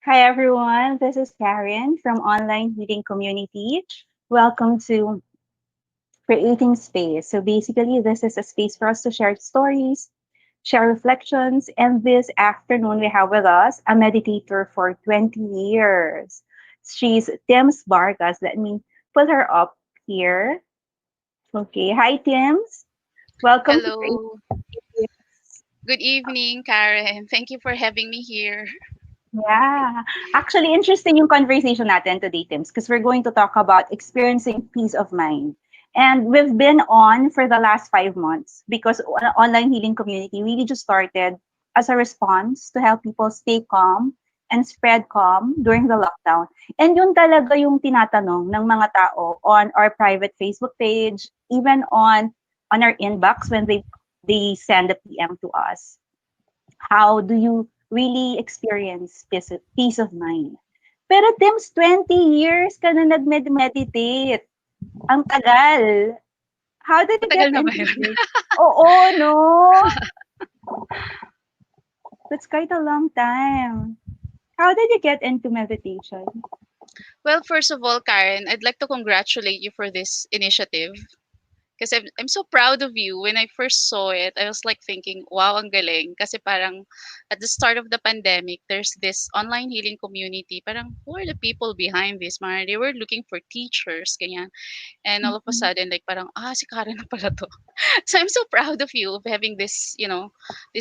Hi everyone, this is Karen from Online Healing Community. Welcome to Creating Space. So basically, this is a space for us to share stories, share reflections, and this afternoon we have with us a meditator for 20 years. She's Tims Bargas. Let me put her up here. Okay, hi Tims. Welcome to Creating Hello. Space. Good evening, Karen. Thank you for having me here. Yeah. Actually, interesting yung conversation natin today, Tims, because we're going to talk about experiencing peace of mind. And we've been on for the last 5 months because online healing community really just started as a response to help people stay calm and spread calm during the lockdown. And yun talaga yung tinatanong ng mga tao on our private Facebook page, even on our inbox when they send a PM to us. How do you really experience peace of mind? Pero Tims, 20 years ka na nag-meditate. Ang tagal. How did you Matagal get na ba into yun? this? Oo, no? That's quite a long time. How did you get into meditation? Well, first of all, Karen, I'd like to congratulate you for this initiative. Kasi I'm so proud of you. When I first saw it, I was like thinking, wow, ang galing. Kasi parang at the start of the pandemic, there's this online healing community. Parang, who are the people behind this? Parang they were looking for teachers, ganyan. And all of a Mhm. sudden, like parang, si Karen na pala to. So I'm so proud of you of having this Thank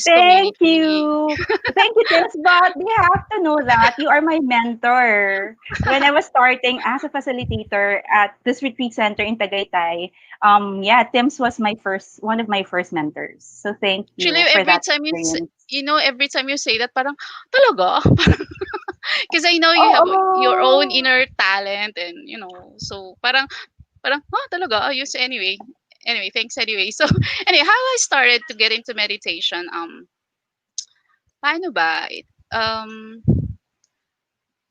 community. you. Thank you, Tims. But you have to know that you are my mentor. When I was starting as a facilitator at this retreat center in Tagaytay, yeah, Tims was one of my first mentors. So thank Actually, you for every that time experience. every time you say that, parang, talaga? Because I know you have your own Oh, inner talent and, so parang, talaga? Yes, anyway. Anyway, thanks anyway. So, anyway, how I started to get into meditation, paano ba?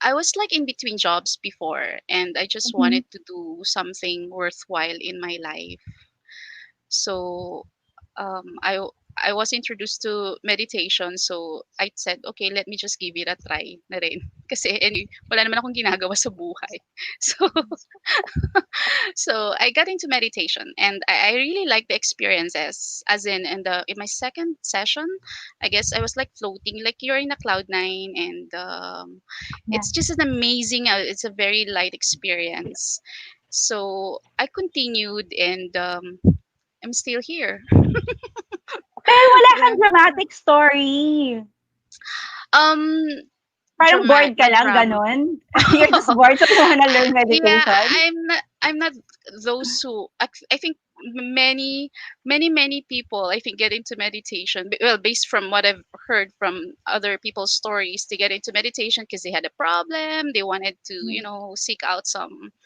I was like in between jobs before and I just mhm, wanted to do something worthwhile in my life. So I was introduced to meditation, so I said, okay, let me just give it a try na rin. Kasi anyway, wala naman akong ginagawa sa buhay. So so I got into meditation and I really liked the experiences. As in my second session, I guess I was like floating, like you're in a cloud nine, and yeah. it's just an amazing. It's a very light experience. So I continued, and I'm still here. Pero wala kang Yeah. dramatic story. Um, Parang bored ka lang, drama. ganun. You're just bored so you wanna learn Yeah, meditation. I'm not those who I think many people I think get into meditation well based from what I've heard from other people's stories. They get into meditation because they had a problem, they wanted to seek out some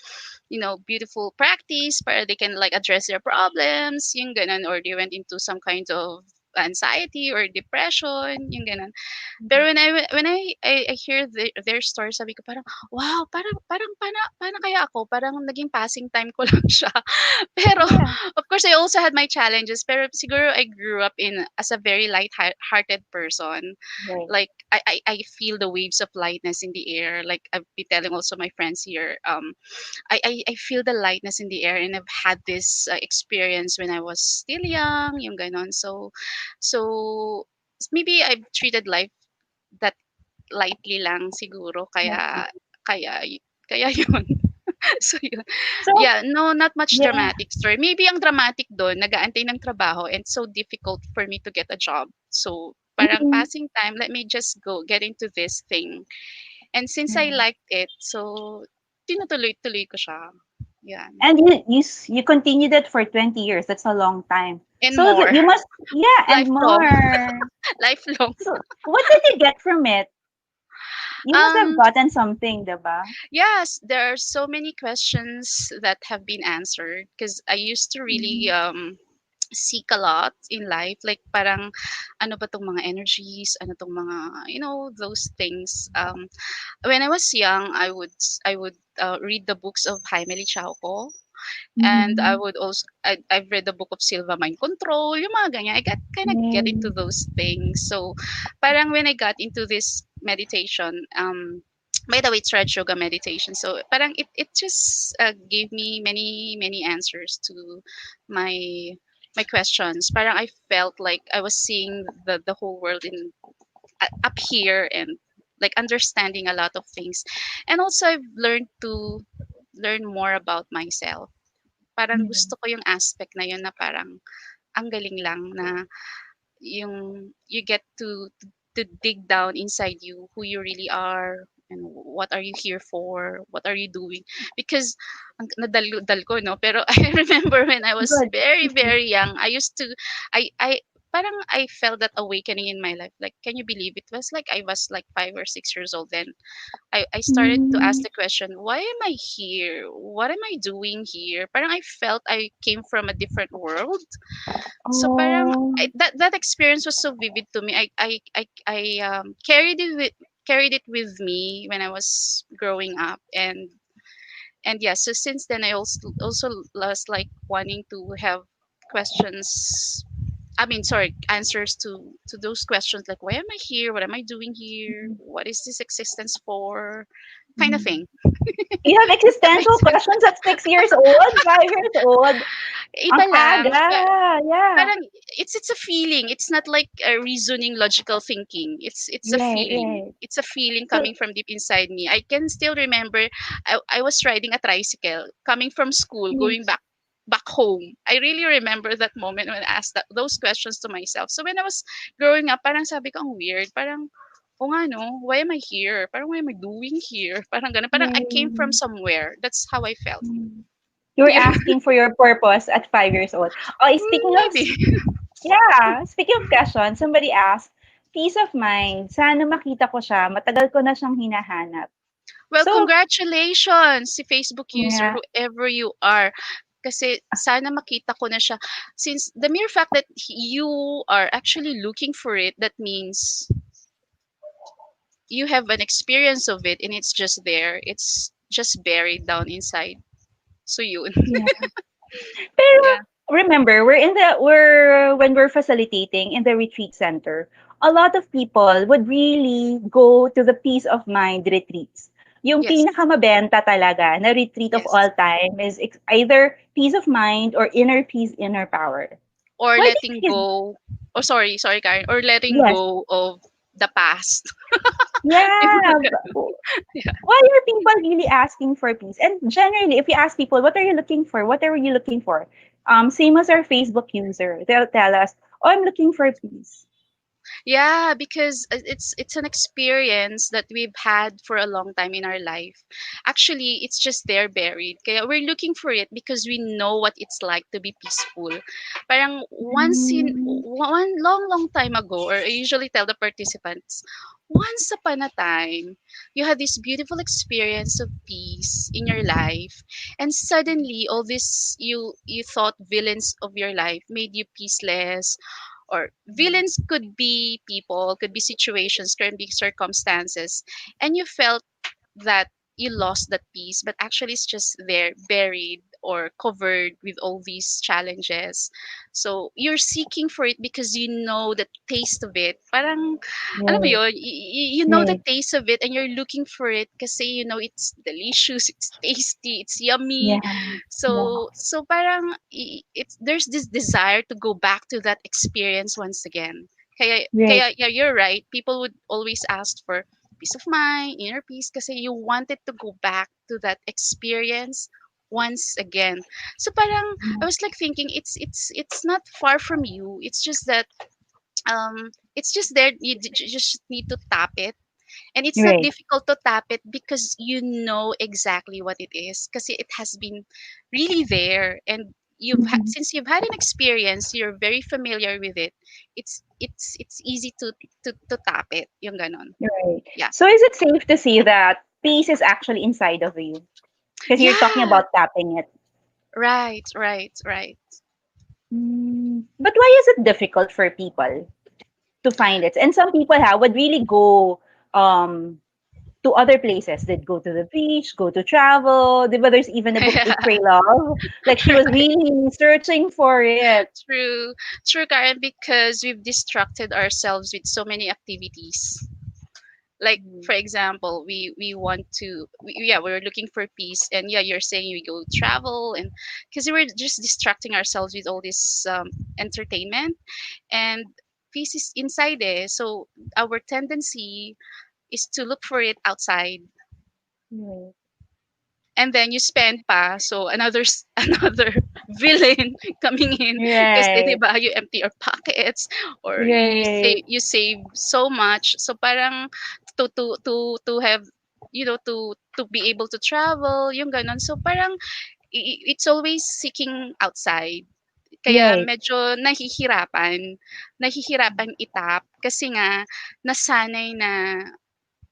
beautiful practice para they can like address their problems, yung ganon, or they went into some kind of anxiety or depression, yung ganon. Pero when I hear their stories, sabi ko parang, wow, parang paano kaya ako? Parang naging passing time ko lang siya. Pero Yeah, of course I also had my challenges, pero siguro I grew up in as a very light-hearted person. right. Like I feel the waves of lightness in the air. Like I've been telling also my friends here, I feel the lightness in the air, and I've had this experience when I was still young, yung ganon. So maybe I've treated life that lightly lang siguro Right. kaya yun. So yun. So, Yeah, no, not much yeah. dramatic story. Maybe ang dramatic dun, nag-aantay ng trabaho and so difficult for me to get a job. So parang Mhm. passing time, let me just go get into this thing. And since I Right. liked it, so tinutuloy-tuloy ko siya. Yan. And you continued it for 20 years. That's a long time. And So more. you must, yeah, and Lifelong. more. Lifelong. So what did you get from it? You must have Um, gotten something, diba? yes, there are so many questions that have been answered because I used to really Mhm. seek a lot in life, like parang ano ba tong mga energies, ano tong mga those things. When I was young, I would read the books of Jaime Licauco, and I Mhm. would also I've read the book of Silva Mind Control, yung mga ganyan. I got kind of get Yay. into those things. So parang when I got into this meditation, by the way, it's Raj Yoga meditation. So parang it just gave me many answers to my my questions. Parang I felt like I was seeing the whole world in up here, and like understanding a lot of things. And also I've learned to learn more about myself. Parang Mm. gusto ko yung aspect na yun, na parang ang galing lang na yung you get to dig down inside you who you really are, and what are you here for, what are you doing. Because ang nadal ko, no, pero I remember when I was Good. very young, I used to I parang I felt that awakening in my life. Like, can you believe it was like I was like 5 or 6 years old then. I started to ask Mm. the question, why am I here, what am I doing here. Parang I felt I came from a different world. So parang Oh, that experience was so vivid to me. I carried it with me when I was growing up. And yeah, so since then I also was like wanting to have questions, I mean, sorry, answers to those questions, like why am I here, what am I doing here, mm, what is this existence for, kind of mm. thing. You have If that existential makes sense. questions at 6 years old, 5 years old. Ang Iba lang. aga. Yeah. Parang it's a feeling. It's not like a reasoning, logical thinking. It's a Right, feeling. right. It's a feeling So, coming from deep inside me. I can still remember I was riding a tricycle coming from school, mm, going back home. I really remember that moment when I asked those questions to myself. So when I was growing up, parang sabi ko, ang weird. Parang, o nga no, why am I here? Parang, why am I doing here? Parang ganun. Parang I came from right. somewhere. That's how I felt. Mm. You were asking for your purpose at 5 years old. Oh, Maybe. yeah, speaking of questions, somebody asked, peace of mind, sana makita ko siya, matagal ko na siyang hinahanap. Well, So, congratulations si Facebook user, yeah, whoever you are. Kasi sana makita ko na siya. Since the mere fact that you are actually looking for it, that means you have an experience of it and it's just there. It's just buried down inside. So yun. yeah. Pero Yeah. remember, when we're facilitating in the retreat center, a lot of people would really go to the peace of mind retreats. Yung Yes. pinakamabenta talaga na retreat of all Yes. time is either peace of mind or inner peace, inner power. Or Why do letting you think? go. Oh, sorry, Karen. Or letting Yes, go of the past. yeah. Yeah. Why are people really asking for peace? And generally, if you ask people, what are you looking for? What are you looking for? Same as our Facebook user, they'll tell us, oh, I'm looking for peace. Yeah, because it's an experience that we've had for a long time in our life. Actually, it's just there buried. Kaya we're looking for it because we know what it's like to be peaceful. Parang once in Mm, one long time ago, or I usually tell the participants, once upon a time, you had this beautiful experience of peace in your life, and suddenly all this you thought villains of your life made you peaceless. Or villains could be people, could be situations, could be circumstances, and you felt that you lost that peace, but actually it's just there buried or covered with all these challenges. So you're seeking for it because you know the taste of it. Parang, alam mo right, yun, you know the right. taste of it and you're looking for it kasi you know it's delicious, it's tasty, it's yummy. Yeah, yeah, So parang it's there's this desire to go back to that experience once again. right. Kaya yeah, you're right. People would always ask for peace of mind, inner peace, kasi you wanted to go back to that experience once again. So parang I was like thinking it's not far from you. It's just that it's just there. You just need to tap it, and it's not Right. difficult to tap it because you know exactly what it is because it has been really there, and Mhm. since you've had an experience, you're very familiar with it. It's easy to tap it, yung ganon. Right. Yeah. So is it safe to say that peace is actually inside of you? Because you're talking Yeah. about tapping it. Right. But why is it difficult for people to find it? And some people would really go um to other places. They'd go to the beach, go to travel. But there's even a book, Eat, Pray, Love. Like she was Right. really searching for it. True. True, Karen, because we've distracted ourselves with so many activities. Like Mhm. for example, we want to yeah, we're looking for peace, and yeah, you're saying we go travel, and because we're just distracting ourselves with all this entertainment, and peace is inside it. So our tendency is to look for it outside, Right. and then you spend pa, so another another villain coming in, because Right. diba, you empty your pockets, or Right. you save so much, so parang to have, to be able to travel, yung ganon. So parang it's always seeking outside, kaya Right. medyo nahihirapan itap, kasi nga nasanay na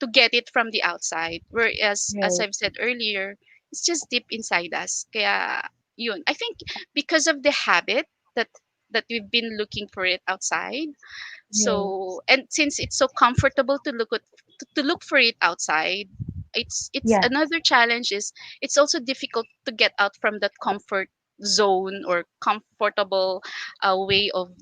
to get it from the outside. Whereas, as Right. I've said earlier, it's just deep inside us. Kaya, yun. I think because of the habit that we've been looking for it outside. Right. So, and since it's so comfortable to look for it outside, it's Yeah. another challenge is it's also difficult to get out from that comfort zone or comfortable way of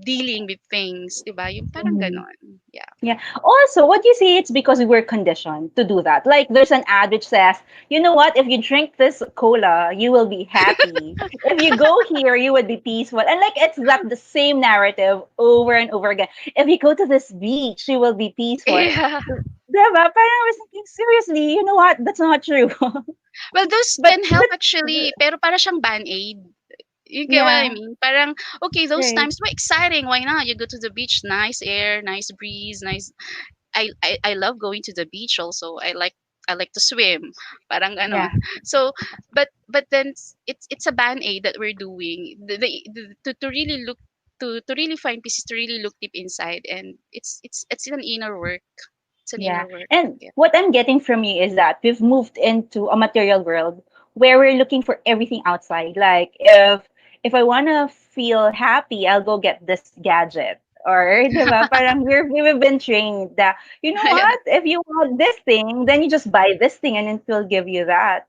dealing with things, 'di ba? Yung parang Mhm. ganon. Yeah. Yeah. Also, what you see, it's because we were conditioned to do that. Like, there's an ad which says, you know what? If you drink this cola, you will be happy. If you go here, you would be peaceful. And like, it's that the same narrative over and over again. If you go to this beach, you will be peaceful. Yeah. Diba? Parang I was thinking, seriously, you know what? That's not true. Well, those but, can help but, actually, pero para siyang band-aid. You get what I yeah, mean? Parang, okay, those right. times were exciting. Why not? You go to the beach, nice air, nice breeze, nice. I love going to the beach also. I like to swim. Parang ganon. Yeah, So, but then it's a band-aid that we're doing. To really look to really find peace is to really look deep inside, and it's an inner work. It's an yeah. inner work. And Yeah. what I'm getting from you is that we've moved into a material world where we're looking for everything outside. Like if I wanna feel happy, I'll go get this gadget. Or, diba? Parang we've been trained that, you know Yeah. what? If you want this thing, then you just buy this thing and it will give you that.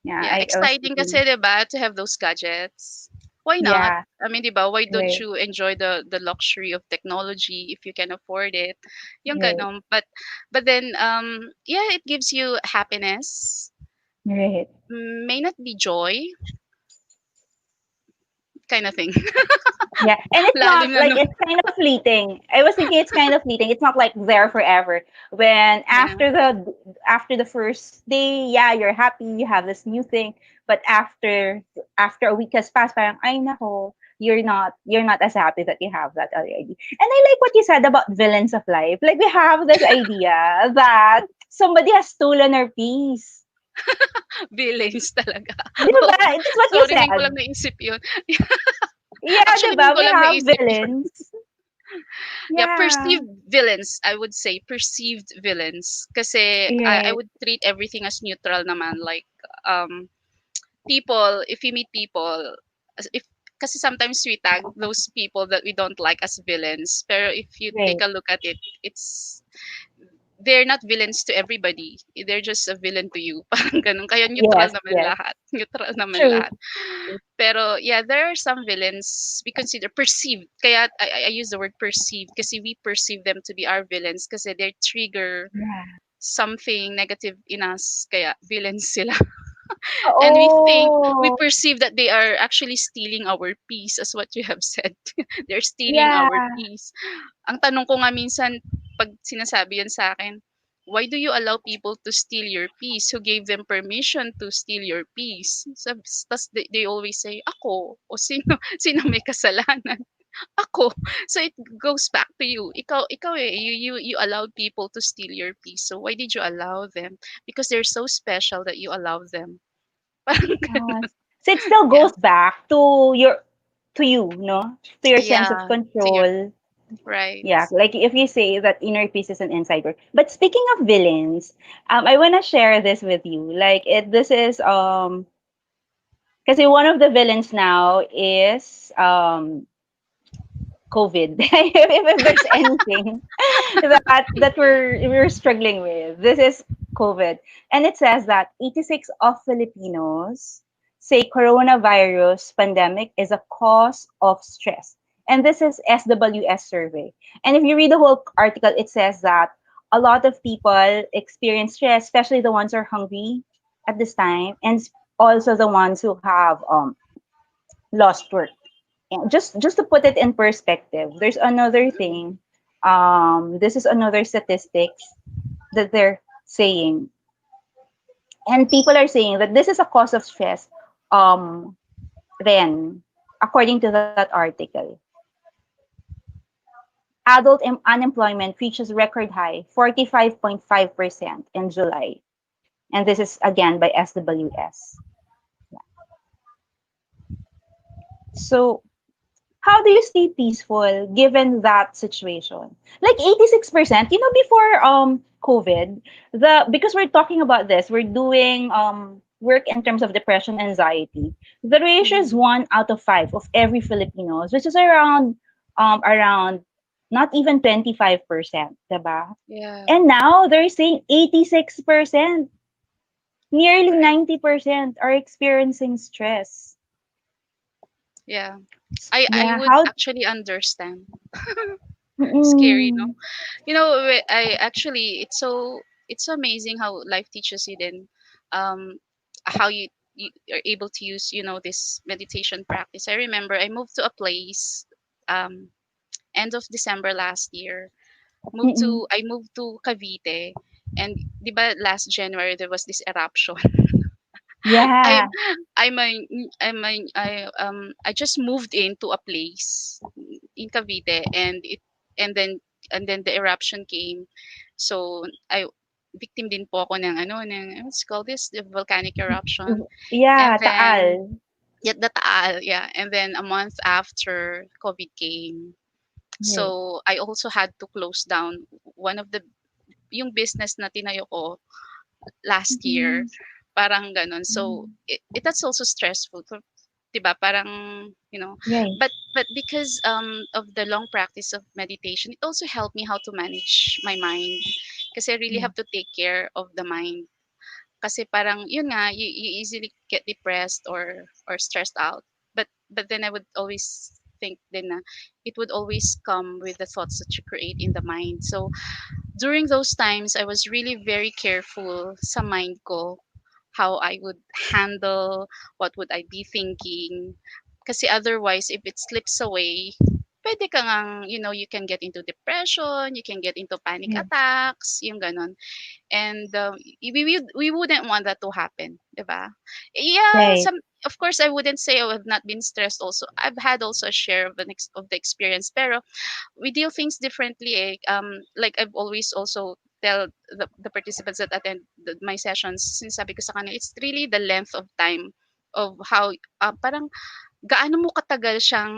Yeah, Yeah, I was exciting thinking, kasi 'di ba to have those gadgets. Why not? yeah, I mean, 'di ba, why don't right, you enjoy the luxury of technology if you can afford it? Yung right, ganon. But then yeah, it gives you happiness. right. May not be joy kind of thing. Yeah, and it's not Lalim na like no. it's kind of fleeting. I was thinking it's kind of fleeting. It's not like there forever. When Yeah. after the first day, yeah, you're happy, you have this new thing, but after a week has passed, parang ay nako, you're not as happy that you have that already. And I like what you said about villains of life. Like we have this idea that somebody has stolen our peace. Billings talaga. Di ba? Oo. That's what you Sorry, ngayon ko said. lang naisip yun. Yeah, di Actually, ba? ngayon ko We lang have naisip yun. villains. Yeah, Yeah. perceived villains, I would say perceived villains, kasi I Right. would treat everything as neutral naman, like um people, if you meet people, if kasi sometimes we tag those people that we don't like as villains, pero if you take Right. a look at it, they're not villains to everybody, they're just a villain to you. Parang ganun, kaya neutral Yes, naman yes. lahat, neutral naman True. lahat. Pero yeah, there are some villains we consider perceived. Kaya I use the word perceived kasi we perceive them to be our villains kasi they trigger Yeah. something negative in us. Kaya villains sila. And we Oh, perceive that they are actually stealing our peace, as what you have said. They're stealing yeah. our peace. Ang tanong ko nga minsan, pag sinasabi yan sa akin, why do you allow people to steal your peace? Who gave them permission to steal your peace? Tas they always say, ako. O sino, sino may kasalanan? Ako. So it goes back to you. Ikaw eh, you allowed people to steal your peace. So why did you allow them? Because they're so special that you allow them. Parang Yes. So it still yeah. goes back to you, no? To your sense of Yeah. To your control. right. Yeah, like if you say that inner peace is an inside work. But speaking of villains, I wanna share this with you. Like this is because one of the villains now is COVID. If there's anything that we're struggling with, this is COVID, and it says that 86 of Filipinos say coronavirus pandemic is a cause of stress, and this is SWS survey. And if you read the whole article, it says that a lot of people experience stress, especially the ones who are hungry at this time, and also the ones who have lost work. And just to put it in perspective, there's another thing. This is another statistics that they're saying, and people are saying that this is a cause of stress. Um, then, according to that article, adult unemployment reaches record high 45.5% in July. And this is again by SWS. So, how do you stay peaceful given that situation? Like 86%, before COVID, the because we're talking about this, we're doing work in terms of depression, anxiety. The ratio is Mhm. 1 out of 5 of every Filipinos, which is around not even 25%, diba? Yeah. And now they're saying 86%, nearly Right. 90% are experiencing stress. Yeah. I Yeah, would how actually understand. Scary, no? mm, I actually it's so amazing how life teaches you then um how you are able to use, this meditation practice. I remember I moved to a place um end of December last year. mm-mm. I moved to Cavite, and 'di ba last January there was this eruption. I'm Yeah. I'm a, I just moved into a place in Cavite, and then the eruption came. So I victim din po ako ng what's it called this, the volcanic eruption. And Yeah, then Taal. the Taal, yeah, and then a month after COVID came. Right. So I also had to close down one of the yung business na tinayo ko last year, Mm-mm. parang gano'n. So, Mm. that's also stressful, 'di ba? Parang, Right. but because of the long practice of meditation, it also helped me how to manage my mind. Kasi I really Mm. have to take care of the mind. Kasi parang, yun nga, you easily get depressed or stressed out. But then I would always think then na it would always come with the thoughts that you create in the mind. So during those times, I was really very careful sa mind ko, how I would handle, what would I be thinking. Kasi otherwise, if it slips away, pwede ka ngang, you can get into depression, you can get into panic Right. attacks, yung ganon. And we wouldn't want that to happen, diba? Yeah, Right. of course, I wouldn't say I have not been stressed also. I've had also a share of the experience, pero we deal things differently. Like I've always also tell the participants that attend my sessions, since sabi ko sa kanila, it's really the length of time of how parang gaano mo katagal siyang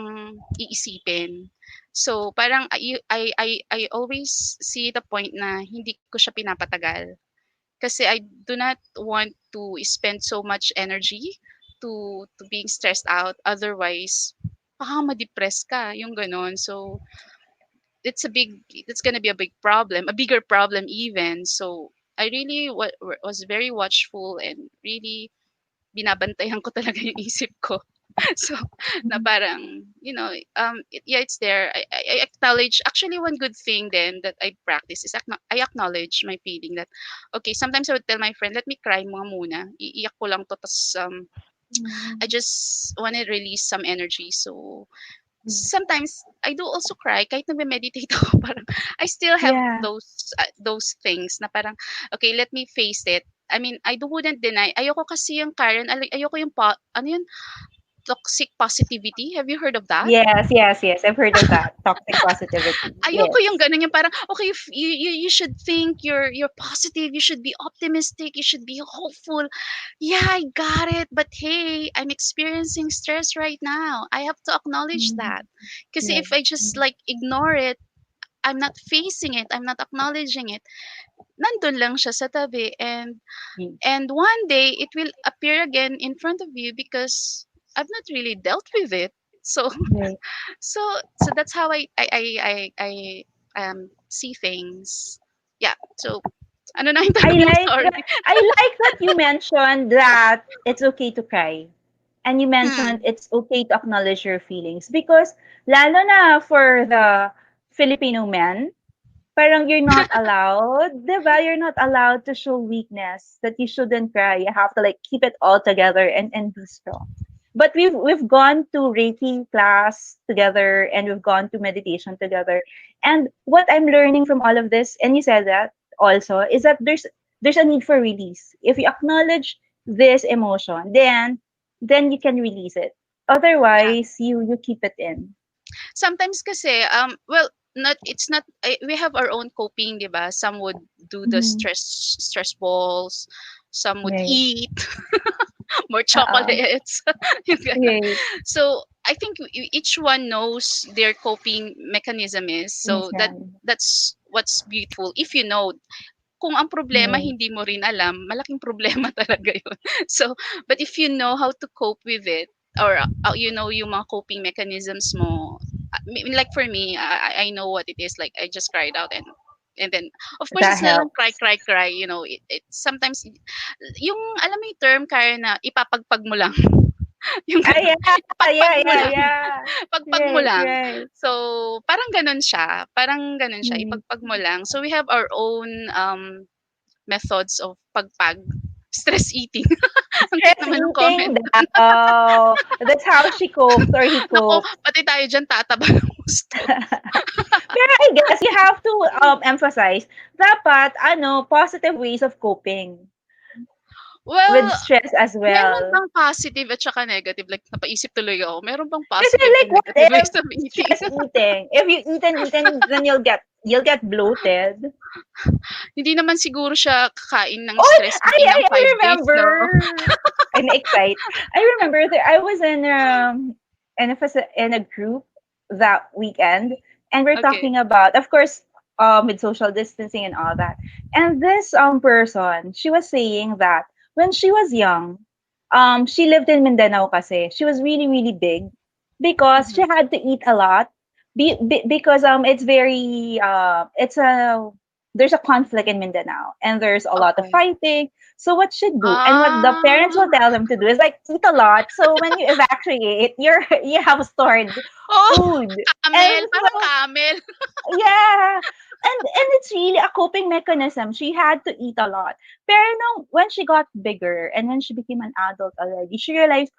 iisipin. So parang I always see the point na hindi ko siya pinapatagal, kasi I do not want to spend so much energy to being stressed out, otherwise baka ma-depress ka, yung gano'n. So it's gonna be a big problem, a bigger problem even. So I really was very watchful, and really binabantayan ko talaga yung isip ko. So na Mhm. parang, yeah, it's there. I acknowledge, actually, one good thing then that I practice is I acknowledge my feeling that okay, sometimes I would tell my friend, let me cry mga muna, iiyak ko lang to, tas I Mm. just want to release some energy. So Mm. sometimes I do also cry kahit nagme-meditate ako. Parang I still have Yeah. those things na parang okay, let me face it. I mean, I wouldn't deny. Ayoko kasi yung Karen, ayoko yung ano yun, toxic positivity. Have you heard of that? Yes, yes, yes. I've heard of that. Toxic positivity. Ayoko yung Yes. ganun, yung parang okay, you should think you're positive, you should be optimistic, you should be hopeful. Yeah, I got it, but hey, I'm experiencing stress right now. I have to acknowledge Mm. that. Because Right. if I just Mm. like ignore it, I'm not facing it, I'm not acknowledging it, nandun lang siya sa tabi, Mm. and one day it will appear again in front of you because I've not really dealt with it. So Right. so so that's how I see things. Yeah. So ano na yung I tanong mo? like Sorry. that. I like that you mentioned that it's okay to cry. And you mentioned Hmm. it's okay to acknowledge your feelings because lalo na for the Filipino men, Parang you're not allowed, 'di ba? You're not allowed to show weakness, that you shouldn't cry. You have to like keep it all together and be strong. But we've gone to Reiki class together and we've gone to meditation together. And what I'm learning from all of this, and you said that also, is that there's a need for release. If you acknowledge this emotion, then you can release it. Yeah. Otherwise, you keep it in. Sometimes kasi well, not it's not we have our own coping, 'di ba? Some would do the Mm-hmm. stress balls, some would Right. eat more Uh-uh. chocolates. Yung ganon. Right. So I think each one knows their coping mechanism is. So Minsan. that's what's beautiful. If you know, kung ang problema Right. hindi mo rin alam, malaking problema talaga yun. So, but if you know how to cope with it, or you know yung mga coping mechanisms mo, like for me, I know what it is. Like I just cried out, and then of course That it's na lang cry helps. cry cry, you know, it sometimes yung alam mo yung term kaya na ipapagpag mo lang. Yung Ah, gano'n, yeah. ipagpag Yeah, mo yeah, lang, yeah. pagpag mo Right, lang. right. So, parang gano'n siya, Right. ipagpag mo lang. So, we have our own, methods of pagpag. Stress eating. Ang cute Stress naman ng eating comment. daw. That's how she copes or he Naku, copes. pati tayo diyan tataba ng gusto. Pero I guess you have to emphasize dapat positive ways of coping with Well, stress as meron well. bang positive at saka negative? Like, napaisip tuloy ako. Meron bang Kasi positive like and what negative if ways of eating? stress eating? If you eat and eat and then you'll get bloated. Hindi naman siguro siya kakain ng Oh, stress eating ng I 5 days, no? remember. I'm excited. I remember that I was in a group that weekend, and we're Okay. talking about, of course, with social distancing and all that. And this person, she was saying that when she was young, she lived in Mindanao kasi. She was really really big because she Mhm. had to eat a lot. Because it's very it's a there's a conflict in Mindanao and there's a lot of Okay. fighting. So what should do and what the parents will Ah. tell them to do is like eat a lot. So when you evacuate, you have stored Oh, food. And camel, parang so camel. yeah. And it's really a coping mechanism. She had to eat a lot. Pero nung, when she got bigger and when she became an adult already, she realized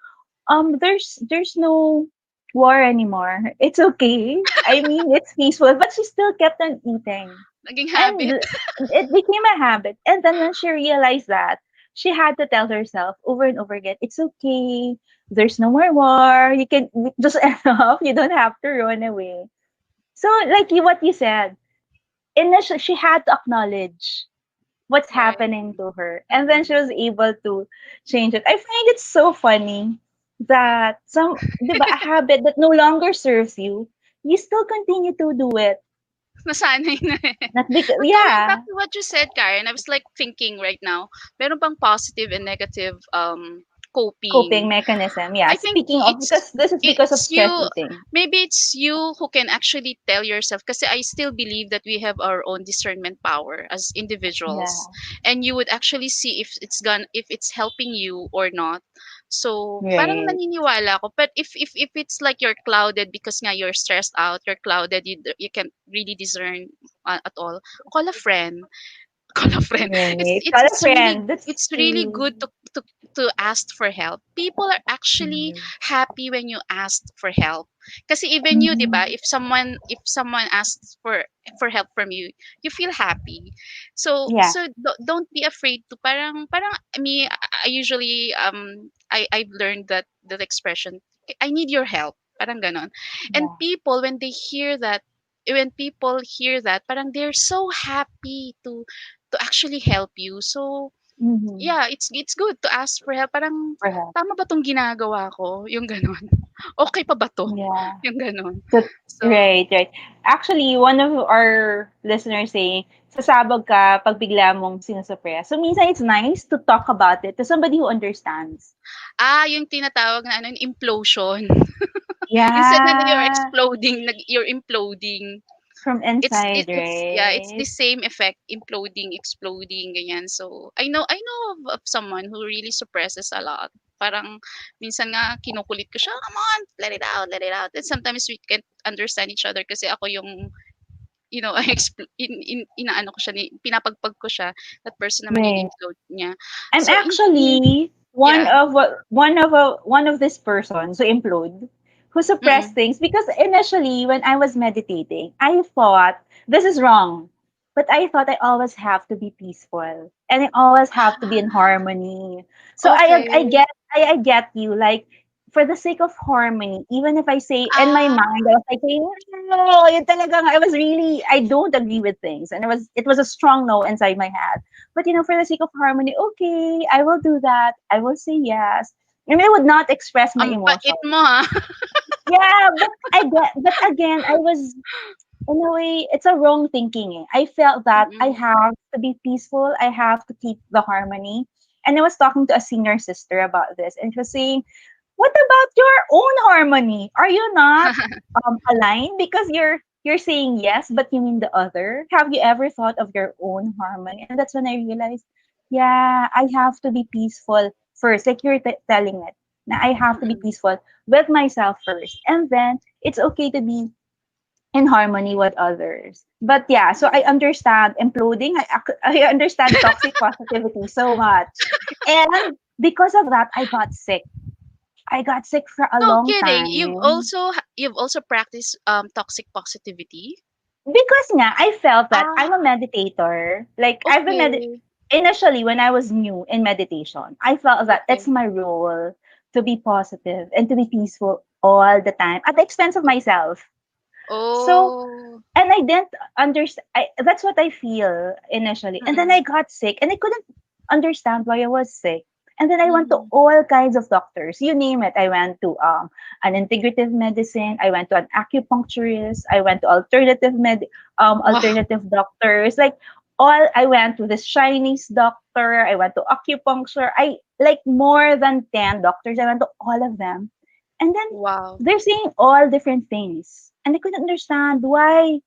there's no war anymore. It's okay. I mean, it's peaceful, but she still kept on eating. Naging And habit. it became a habit. And then when she realized that, she had to tell herself over and over again, it's okay. There's no more war. You can eat just enough. You don't have to run away. So, like what you said, initially she had to acknowledge what's Right. happening to her. And then she Mm. was able to change it. I find it so funny that diba, a habit that no longer serves you, you still continue to do it. Nasanay na eh. Not because, But going back yeah, to what you said, Karen, I was like thinking right now, meron bang positive and negative coping coping? mechanism. Yeah. I think Speaking of, because this is because of it's you, stress eating. maybe it's you who can actually tell yourself, because I still believe that we have our own discernment power as individuals, Yeah. and you would actually see if it's helping you or not. So parang Right. naniniwala ako, but if it's like you're clouded because nga you're stressed out, you're clouded, you can't really discern at all, call a friend. Call a friend. Right. Call a friend. That's It's really true. good to ask for help. People are actually Mhm. happy when you ask for help. Kasi even you, 'di ba? Mhm. If someone asks for help from you, you feel happy. So Yeah. don't be afraid to parang me, I usually I've learned that expression. I need your help. Parang ganon. And Yeah. people when people hear that, parang they're so happy to actually help you. So, Mhm. yeah, it's good to ask for help. Parang, Perhaps. tama ba 'tong ginagawa ko? Yung gano'n. Okay pa ba 'to? Yeah. Yung gano'n. So, So, right, right. Actually, one of our listeners saying, sasabog ka pag bigla mong sinusuppress. So, minsan it's nice to talk about it to somebody who understands. yung tinatawag na ano, implosion. Instead na Yeah, you're imploding. from It's inside, yeah, it's the right? same effect, imploding, exploding, ganyan. So I know of someone who really suppresses a lot. Parang minsan nga kinukulit ko siya, come on, let it out, let it out. And sometimes we can't understand each other kasi ako yung I inaano ko siya, pinapagpag ko siya, that person na Right. mani-implode niya. I'm So actually yeah. one of this persons who implode, who suppressed Mm. things because initially when I was meditating, I thought this is wrong. But I thought I always have to be peaceful and I always have to be in Ah, harmony. So I okay. get I get you, like for the sake of harmony, even if I say in my Ah, mind I was like saying, no, yun talaga nga, I was really I don't agree with things and it was a strong no inside my head. But for the sake of harmony, okay, I will do that. I will say yes. And I would not express my ang emotion. bait mo, ha. Yeah, but again, I was in a way, it's a wrong thinking. I felt that I Mm. have to be peaceful. I have to keep the harmony. And I was talking to a senior sister about this, and she was saying, what about your own harmony? Are you not aligned because you're saying yes, but you mean the other? Have you ever thought of your own harmony? And that's when I realized, yeah, I have to be peaceful first, like you're telling it. Now I have to be Mm. peaceful with myself first, and then it's okay to be in harmony with others. But yeah, so I Mm. understand imploding. I understand toxic positivity so much, and because of that, I got sick. I got sick for a No long kidding. time You've also practiced toxic positivity? because nga, I felt that I'm a Ah, meditator. Like okay. initially when I was new in meditation, I felt that it's Okay. my role to be positive and to be peaceful all the time at the expense of myself. So Oh. and I didn't understand. That's what I feel initially. And then I Mm. got sick and I couldn't understand why I was sick. And then I went to Mhm. all kinds of doctors. You name it. I went to an integrative medicine. I went to an acupuncturist. I went to Wow. alternative doctors. Like I went to this Chinese doctor. I went to acupuncture. I like more than 10 doctors. I went to all of them. And then Wow. they're saying all different things. And I couldn't understand why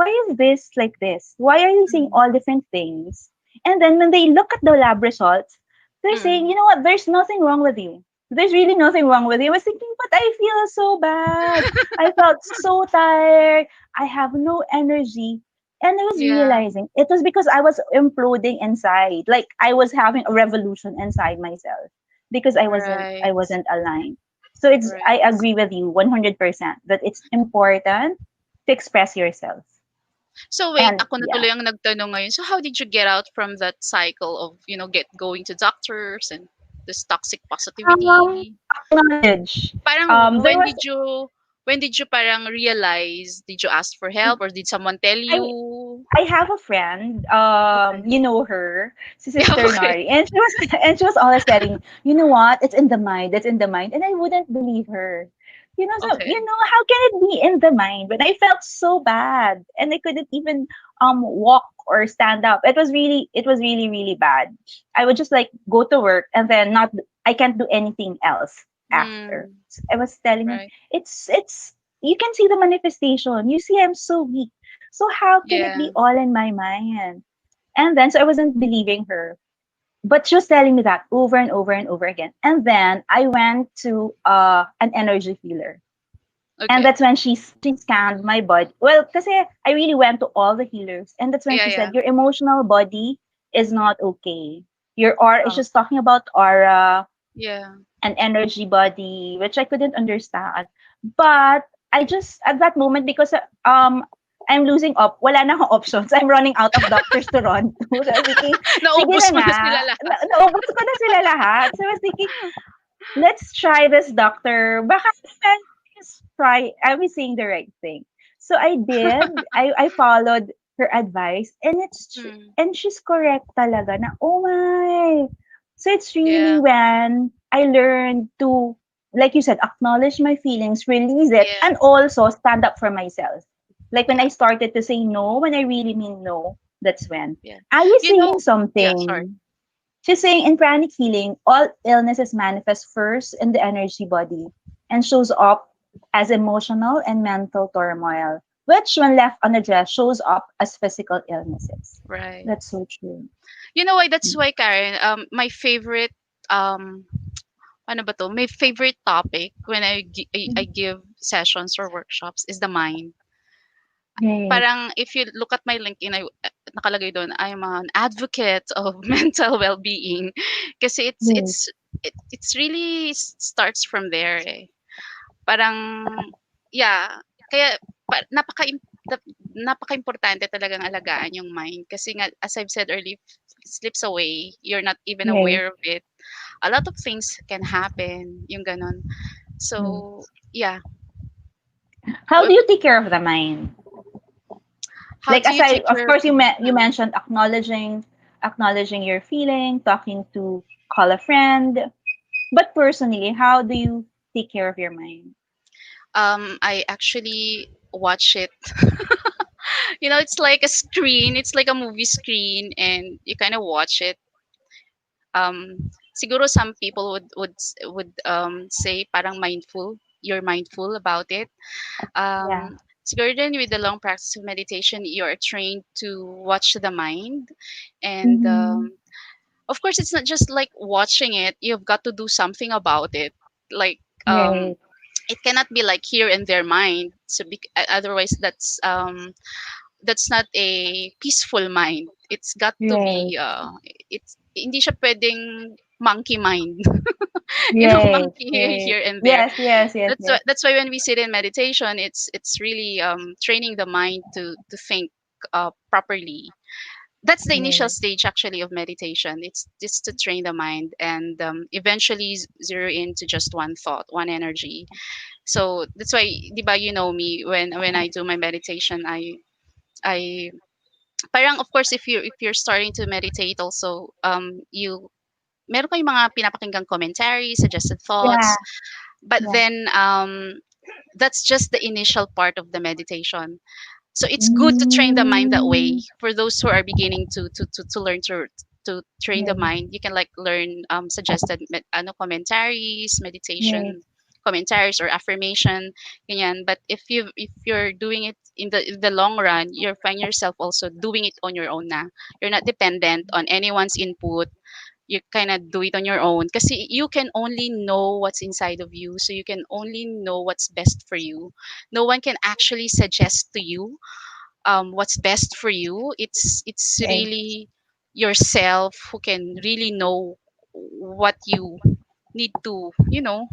is this like this? Why are you saying Mm. all different things? And then when they look at the lab results, they're saying, Mm. you know what, there's nothing wrong with you. There's really nothing wrong with you. I was thinking, but I feel so bad. I felt so tired. I have no energy. And I was Yeah. realizing it was because I was imploding inside. Like I was having a revolution inside myself because I Right. wasn't aligned. So I Right. agree with you 100% that it's important to express yourself. So wait, And ako na yeah, tuloy ang nagtanong ngayon. So how did you get out from that cycle of, get going to doctors and this toxic positivity? acknowledge. Parang There was when did you parang realize? Did you ask for help or did someone tell I you? I have a friend, Okay. you know her, si Yeah, Sister okay. Nari, and she was always telling me, you know what, it's in the mind, it's in the mind, and I wouldn't believe her. Okay. How can it be in the mind when I felt so bad and I couldn't even walk or stand up. It was really really bad. I would just like go to work and then not I can't do anything else after. Mm, So I was telling him, right. it's you can see the manifestation. You see, I'm so weak. So how can it Yeah. be all in my mind? And then so I wasn't believing her. But she was telling me that over and over and over again. And then I went to an energy healer. And Okay. that's when she scanned my body. Well, kasi I really went to all the healers. And that's when Yeah, she yeah. said, your emotional body is not okay. Your aura is Oh, just talking about aura, yeah. an energy body, which I couldn't understand. But I just at that moment because I'm losing up, wala na akong options. I'm running out of doctors to run to. So I was thinking, sige Naubos na mo na nga. sila lahat. Naubos ko na sila lahat. So I was thinking, let's try this doctor. Baka naman just try. I was saying the right thing. So I did. I followed her advice and Mm, and she's correct talaga na, oh my. So it's really yeah. when I learned to, like you said, acknowledge my feelings, release it, Yeah. and also stand up for myself. Like when I Yeah. started to say no, when I really mean no, that's when. Yeah. Are you You saying know, yeah, sorry. something? She's saying in pranic healing, all illnesses manifest first in the energy body and shows up as emotional and mental turmoil, which, when left unaddressed, shows up as physical illnesses. Right. That's so true. You know why? That's why, Karen, my favorite, ano ba to? My favorite topic when I give sessions or workshops is the mind. Right. Parang if you look at my LinkedIn, nakalagay doon, I'm an advocate of mental well-being. Kasi Right. it's really starts from there eh. Parang yeah, kaya napaka-importante talagang alagaan yung mind kasi nga as I've said earlier, it slips away, you're not even Right. aware of it. A lot of things can happen, yung ganon. Right. So, yeah. How do you take care of the mind? How Like do you aside, take of care of course, the you mind? mentioned acknowledging your feeling, talking to call a friend. But personally, how do you take care of your mind? I actually watch it. You know, it's like a screen. It's like a movie screen, and you kind of watch it. Siguro some people would say parang mindful. You're mindful about it. Yeah. Siguro din with the long practice of meditation, you're trained to watch the mind, and Mm-hmm. of course, it's not just like watching it. You've got to do something about it. Like Right. it cannot be like here and there mind. So otherwise, that's not a peaceful mind. It's got to Right. be it's hindi siya pwedeng monkey mind. You know, Right. monkey Right. here and there. Yes. Yes. Yes. Yes. That's why when we sit in meditation, it's really training the mind to think properly. That's the initial Right. stage actually of meditation. It's just to train the mind and eventually zero into just one thought, one energy. So that's why, diba, you know me, when I do my meditation, I parang of course if you're starting to meditate also, you meron kayong mga pinapakinggang commentaries, suggested Yeah. thoughts, but Yeah. then that's just the initial part of the meditation. So it's good to train the mind that way Mm. for those who are beginning to learn to train the Right. mind. You can like learn suggested ano, commentaries, Right. meditation commentaries or affirmation, ganyan. But if you're doing it in the long run, you find yourself also doing it on your own na. You're not dependent on anyone's input. You kind of do it on your own because you can only know what's inside of you, so you can only know what's best for you. No one can actually suggest to you what's best for you. It's Right. really yourself who can really know what you need to, you know,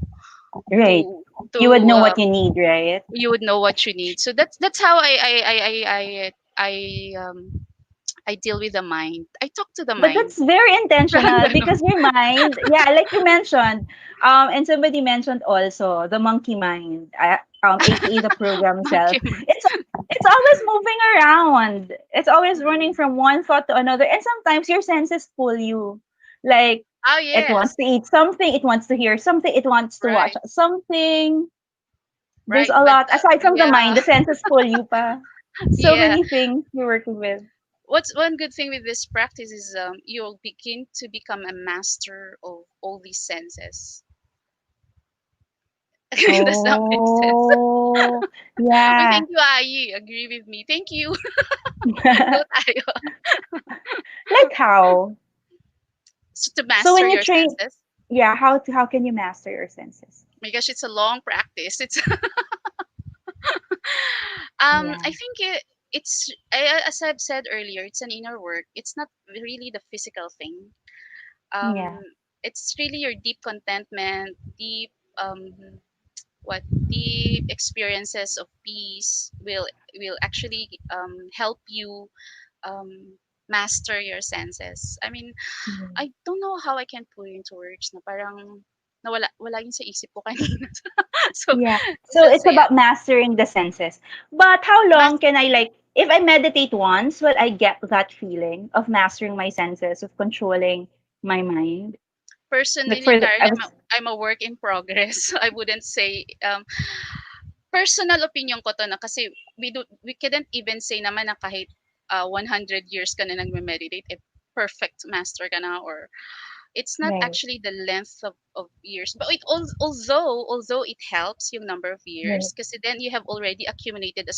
Right. to You would to know what you need, right? you would know what you need. So that's how I deal with the mind. I talk to the But mind. that's very Parang intentional ganon. because your mind, yeah, like you mentioned, and somebody mentioned also the monkey mind, aka the program self. Monkey mind. It's always moving around. It's always running from one thought to another, and sometimes your senses pull you. Like Oh it wants yes, to eat something, it wants to hear something, it wants to watch right, something. There's right. a But lot aside from the mind. yeah, The senses pull you pa. So yeah. many things you're working with. What's one good thing with this practice is you'll begin to become a master of all these senses. Does that make sense? Oh, Uy, yeah. thank you, Ai. Agree with me. Thank you. Go tayo. Like how? So to So master when you your train, senses. yeah, how can you master your senses? My gosh, it's a long practice. It's I Yeah, think as I've said earlier, it's an inner work. It's not really the physical thing. Um, yeah, it's really your deep contentment, deep what deep experiences of peace will actually help you master your senses. I mean, mhm. I don't know how I can put it into words na parang wala yun sa isip ko kanina. so, Yeah. So so it's yeah, about mastering the senses. But how mas long can I like if I meditate once, will I get that feeling of mastering my senses, of controlling my mind? Like personally, for the, Karen, I was I'm a work in progress. I wouldn't say personal opinion ko to na kasi we couldn't even say naman na kahit 100 years ka na nagme-meditate, eh, perfect master ka na or it's not right, actually the length of years but although it helps yung number of right, years kasi then you have already accumulated a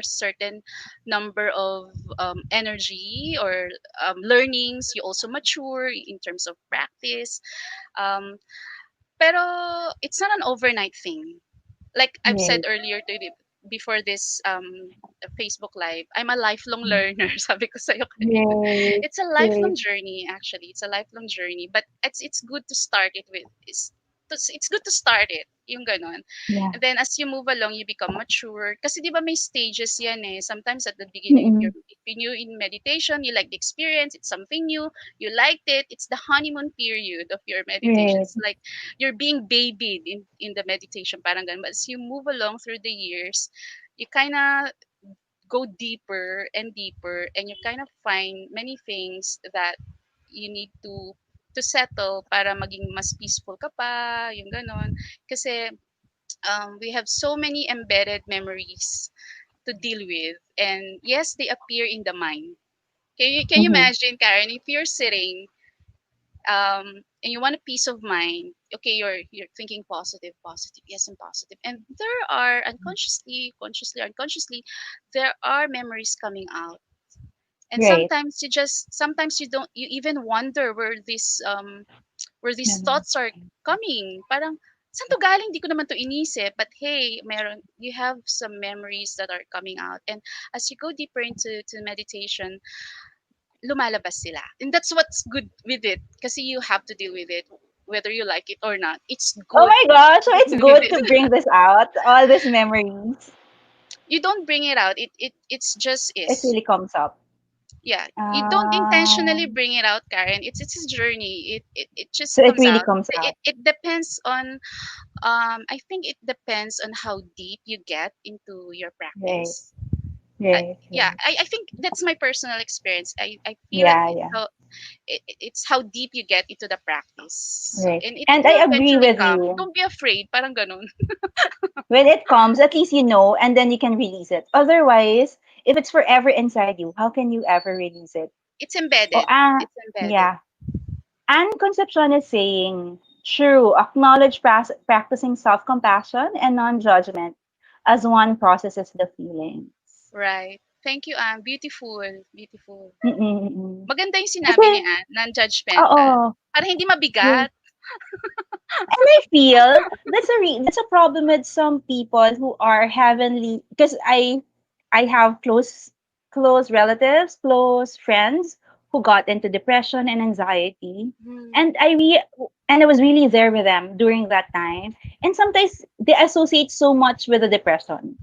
certain number of energy or learnings. You also mature in terms of practice, um, pero it's not an overnight thing like I've said right, earlier to you. before this Facebook live, I'm a lifelong learner. Sabi ko sa'yo kanina. Great, It's a lifelong great. journey, actually. It's a lifelong journey. But it's good to start it with. It's good to start it. Yung ganon. Yeah. And then as you move along, you become mature. Kasi di ba may stages yan eh. Sometimes at the beginning, Mm-mm. if you're new in meditation, you like the experience, it's something new, you liked it, it's the honeymoon period of your meditation. Right. It's like you're being babied in the meditation, parang ganun. But as you move along through the years, you kind of go deeper and deeper, and you kind of find many things that you need to settle para maging mas peaceful ka pa, yung ganon. Kasi we have so many embedded memories to deal with, and yes, they appear in the mind. Can you Mm-hmm. imagine, Karen, if you're sitting and you want a peace of mind? Okay, you're thinking positive, positive, yes, and positive, and there are unconsciously, consciously, unconsciously, there are memories coming out, and Right. sometimes you don't, you even wonder where these Memory. thoughts are coming. Parang, saan to galing? Di ko naman to inisip. But hey, you have some memories that are coming out. And as you go deeper into meditation, lumalabas sila. And that's what's good with it. Kasi you have to deal with it, whether you like it or not. It's Oh good my gosh, so to it's deal with good it. to bring this out, all these memories. You don't bring it out. It's just It is. really comes up. Yeah. You don't intentionally Um, bring it out, Karen. It's a journey. It just so it comes really out. comes out. It depends on I think it depends on how deep you get into your Right, practice. right, Yeah, right. I think that's my personal experience. I feel Yeah, yeah, it's how deep you get into the practice, right. and it And will I agree eventually with come. you. Don't be afraid, parang ganun. When it comes, at least you know, and then you can release it. Otherwise, if it's forever inside you, how can you ever release it? It's Oh, embedded. It's embedded. yeah. And Concepcion is saying, true, acknowledge practicing self compassion and non judgment as one processes the feelings. Right. Thank you, Anne. Beautiful. Beautiful. Mm-mm-mm. Maganda yung Kasi, sinabi ni Anne, non-judgmental. oo, Para hindi yes. mabigat. And I feel that's a problem with some people who are heavenly, because I have close relatives, close friends who got into depression and anxiety, Hmm. and I was really there with them during that time. And sometimes they associate so much with the depression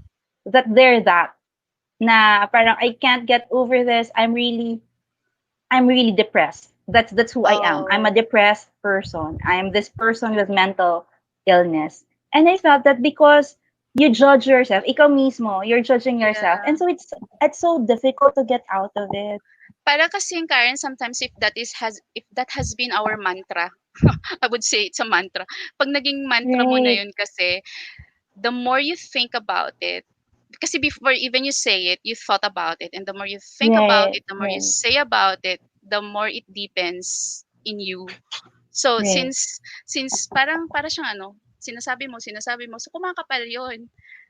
that they're that na parang I can't get over this. I'm really depressed. That's who I am. I'm a Oh, depressed person. I'm this person with mental illness. And I felt that because you judge yourself, ikaw mismo, you're judging yourself. yeah. And so it's so difficult to get out of it. Para kasi yung Karen, sometimes if that has been our mantra, I would say it's a mantra. Pag naging mantra mo na Right. yun kasi, the more you think about it, kasi before even you say it, you thought about it, and the more you think about Right. it, the more you Right. say about it, the more it deepens in you. So Right. since para siyang ano, sinasabi mo, so kumakapal yun.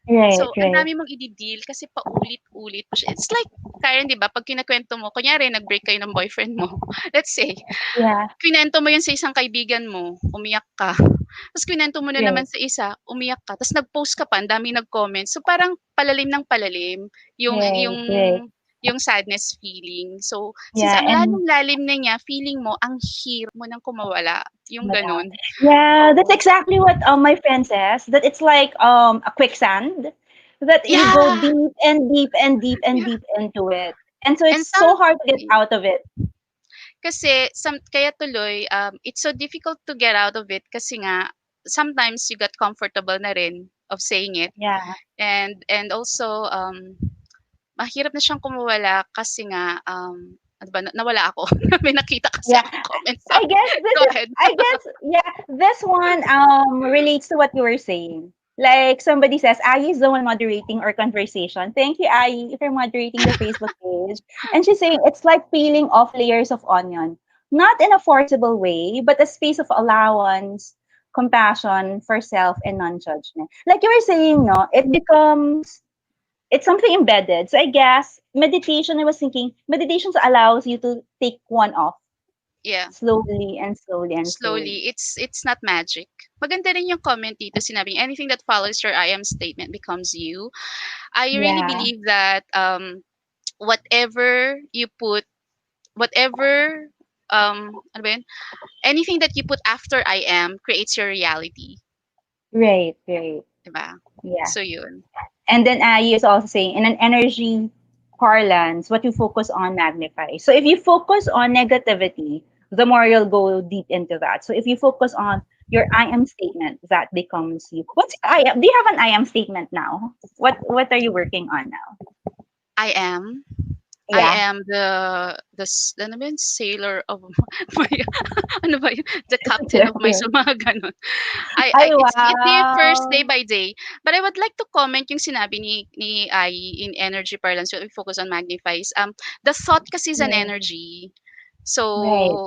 Right. So, ang Right. dami mong i-deal kasi paulit-ulit mo siya. It's like, Karen, 'di ba, pag kinukuwento mo, kunyari nag-break kayo ng boyfriend mo, let's say, Yeah. kinuwento mo 'yun sa isang kaibigan mo, umiyak ka. Tapos kinuwento mo na Right. naman sa isa, umiyak ka. Tapos nag-post ka pa, ang daming nag-comment. So, parang palalim ng palalim yung Right. yung Right. yung sadness feeling. So, since Yeah. ang And lalong lalim na niya, feeling mo ang hirap mo ng kumawala, yung wala. gano'n. Yeah, that's Oo. exactly what my friend says. That it's like a quicksand. That you go Yeah, deep and deep and deep and yeah. deep into it, and so And it's some so hard to get out of it. Kasi kaya tuloy, it's so difficult to get out of it kasi nga sometimes you got comfortable na rin of saying it, Yeah, and also mahirap na siyang kumawala kasi nga ano ba, nawala ako. May nakita kasi yeah. akong comment sa I guess this go is. ahead. I guess yeah. This one relates to what you were saying. Like somebody says, Ai is the one moderating our conversation. Thank you, Ai, for moderating the Facebook page. And she's saying it's like peeling off layers of onion, not in a forcible way, but a space of allowance, compassion for self, and non-judgment. Like you were saying, no, it's something embedded. So I guess meditation. I was thinking meditation allows you to take one off, Yeah. Slowly and slowly and slowly. Slowly. It's not magic. Maganda rin yung comment dito, sinabi niya, anything that follows your I am statement becomes you. I really Yeah, believe that whatever you put, whatever ano ba yun? Anything that you put after I am creates your reality, right, right. 'di ba? Yeah. So yun. And then I is also saying in an energy parlance, what you focus on magnifies. So if you focus on negativity, the more you'll go deep into that. So if you focus on your I am statement, that becomes you. What's I am? Do you have an I am statement now? What are you working on now? I am. I Yeah. am ano ba yun? Sailor of my ano ba yun? The captain of my soul, mga ganun. I Ay, it's the first day wow. by day. But I would like to comment yung sinabi ni Ai in energy parlance, we focus on magnifies. The thought kasi is an Right. energy. Right.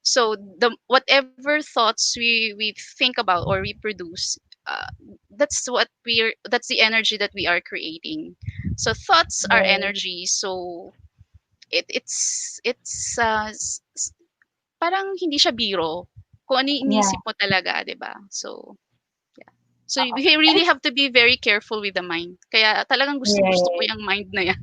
So the whatever thoughts we think about or we produce, that's the energy that we are creating. So thoughts are Right. energy. So it's parang hindi siya biro. Kung ano yung Yeah. iniisip mo talaga, 'di ba? So so Uh, we and really it's have to be very careful with the mind. Kaya talagang gustong-gusto ko right. yung mind na yan.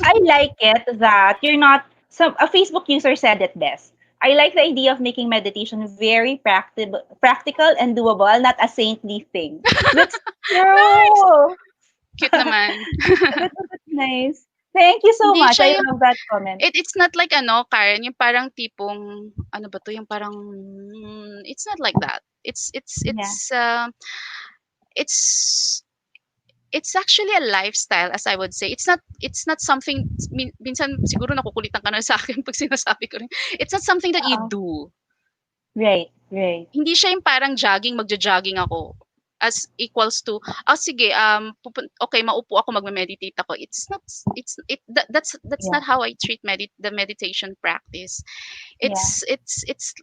I like it that you're not some a Facebook user said it best. I like the idea of making meditation very practical and doable, not a saintly thing. That's Nice! true. Cute naman. That's nice. Thank you so Hindi much. siya I yung love that comment. it's not like ano, Karen, yung parang tipong ano ba 'to, yung parang it's not like that. Yeah. It's it's actually a lifestyle, as I would say. It's not something minsan siguro nakukulitan ka na sa akin pag sinasabi ko rin. It's not something that you Uh, do. right. Right. Hindi siya yung parang jogging, magjo-jogging ako as equals to, sige, okay, maupo ako, magme-meditate ako. It's not, that's Yeah. not how I treat the meditation practice. Yeah.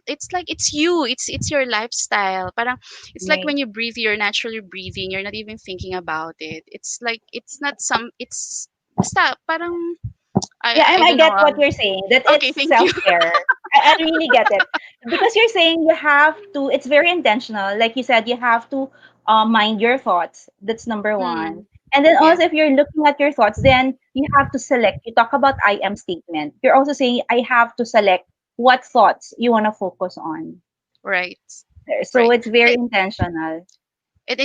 It's like it's you, it's your lifestyle. Parang it's like Right. when you breathe, you're naturally breathing. You're not even thinking about it. It's like it's not some. It's basta parang Yeah, I I don't know. get what you're saying. That it's Okay, thank you. self care. I really get it because you're saying you have to. It's very intentional. Like you said, you have to mind your thoughts. That's number one. Mm, And then yeah, also, if you're looking at your thoughts, then you have to select. You talk about I am statement. You're also saying I have to select what thoughts you want to focus on. right, So right. it's very intentional. It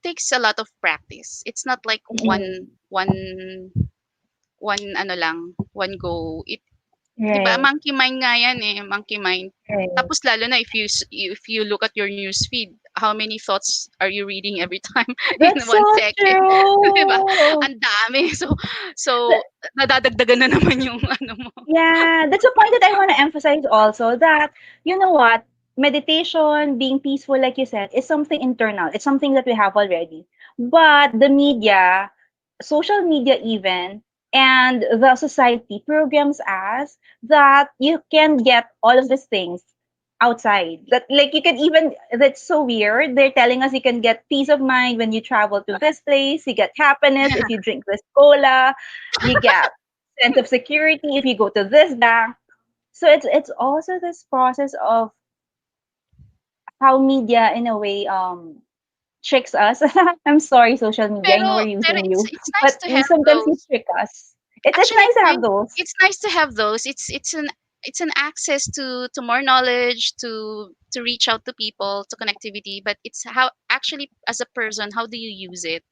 takes a lot of practice. It's not like Mm. one ano lang, one go. 'Di ba Right. monkey mind nga yan, eh, monkey mind. Right. Tapos lalo na if you look at your news feed, how many thoughts are you reading every time in That's one so second, 'di ba? true. Ang dami. So nadadagdagan na naman yung ano mo. Yeah, that's a point that I want to emphasize also that, you know what, meditation, being peaceful, like you said, is something internal. It's something that we have already. But the media, social media even, and the society programs us that you can get all of these things outside. That like you can even that's so weird. They're telling us you can get peace of mind when you travel to this place, you get happiness if you drink this cola, you get sense of security if you go to this bank. So it's also this process of how media in a way tricks us. I'm sorry, social media. I know we're Pero using it's you, it's nice but to you have sometimes you those. trick us. It's Actually, nice to have those. it's nice to have those. It's an access to more knowledge, to reach out to people, to connectivity, but it's how actually as a person, how do you use it?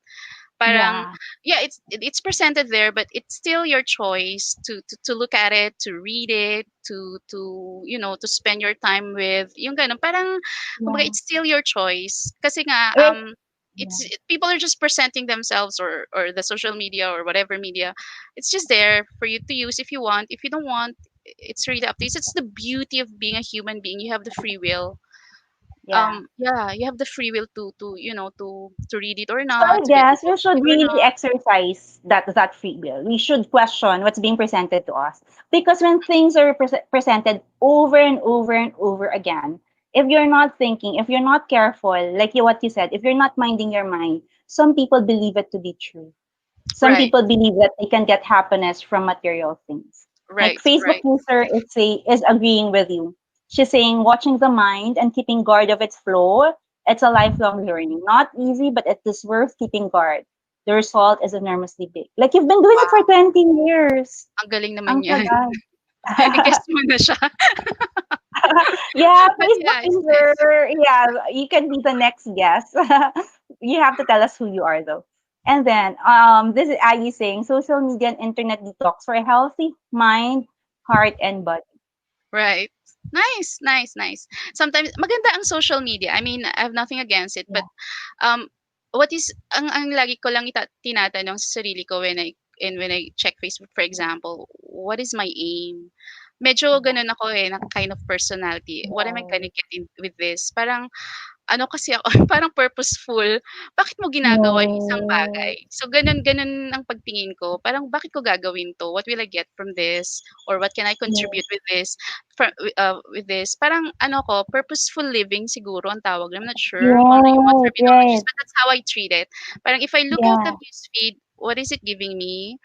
Parang Yeah, yeah, it's presented there, but it's still your choice to look at it, to read it, to to spend your time with yung ganun. Parang kumbaga yeah. it's still your choice kasi nga I mean, yeah, people are just presenting themselves, or the social media or whatever media. It's just there for you to use if you want. If you don't want, it's really up to you. So it's the beauty of being a human being. You have the free will. yeah. Yeah, you have the free will to read it or So I not, to get guess we should interested or really not. exercise that free will. We should question what's being presented to us because when things are presented over and over and over again, if you're not thinking, if you're not careful, like what you said, if you're not minding your mind, some people believe it to be true. Some Right. people believe that they can get happiness from material things. Like Right, Facebook right. user is agreeing with you. She's saying watching the mind and keeping guard of its flow, it's a lifelong learning. Not easy, but it is worth keeping guard. The result is enormously big. Like you've been doing it for Wow, 20 years. ang galing naman Ang yan. tagal. I-guess mo na siya. Yeah, But Facebook yeah, it's user. nice. Yeah, you can be the next guest. You have to tell us who you are though. And then this is Aggie saying social media and internet detox for a healthy mind, heart, and body. Right. Nice, nice, nice. Sometimes maganda ang social media. I mean, I have nothing against it, but Yeah. um what is ang lagi ko lang tinatanong sa sarili ko when I check Facebook for example, what is my aim? Medyo Yeah. ganun ako na kind of personality. What am I Right. gonna get in with this? Parang ano kasi ako, parang purposeful. Bakit mo ginagawa yung isang bagay? No. So ganun ganun ang pagtingin ko. Parang bakit ko gagawin 'to? What will I get from this? Or what can I Yes. contribute with this? With this parang ano ko, purposeful living siguro ang tawag. I'm not sure kung ano yung mga Right. terminologies, Right. but that's how I treat it. Parang if I look at the Yeah. newsfeed, what is it giving me?